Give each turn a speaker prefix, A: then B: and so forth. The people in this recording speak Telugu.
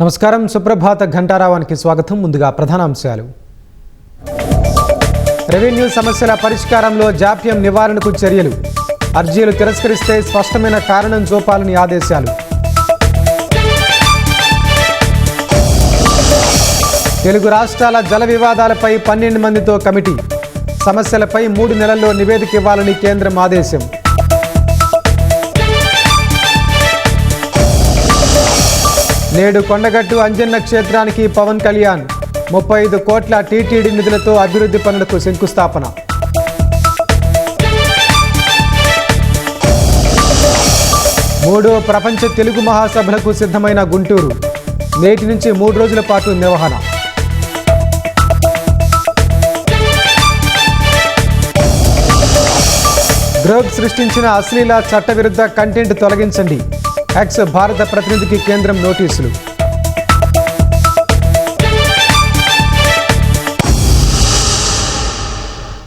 A: నమస్కారం. సుప్రభాత ఘంటారావానికి స్వాగతం. ముందుగా ప్రధానాంశాలు. రెవెన్యూ సమస్యల పరిష్కారంలో జాప్యం నివారణకు చర్యలు. అర్జీలు తిరస్కరిస్తే స్పష్టమైన కారణం చూపాలని ఆదేశాలు. తెలుగు రాష్ట్రాల జల వివాదాలపై 12 మందితో కమిటీ. సమస్యలపై 3 నెలల్లో నివేదిక ఇవ్వాలని కేంద్రం ఆదేశం. నేడు కొండగట్టు అంజన్న క్షేత్రానికి పవన్ కళ్యాణ్ 35 కోట్ల టీటీడీ నిధులతో అభివృద్ధి పనులకు శంకుస్థాపన. మూడో ప్రపంచ తెలుగు మహాసభలకు సిద్ధమైన గుంటూరు. నేటి నుంచి 3 రోజుల పాటు నిర్వహణ. గ్రోగ్ సృష్టించిన అశ్లీల చట్టవిరుద్ధ కంటెంట్ తొలగించండి. ఎక్స్ భారత ప్రతినిధికి కేంద్రం నోటీసులు.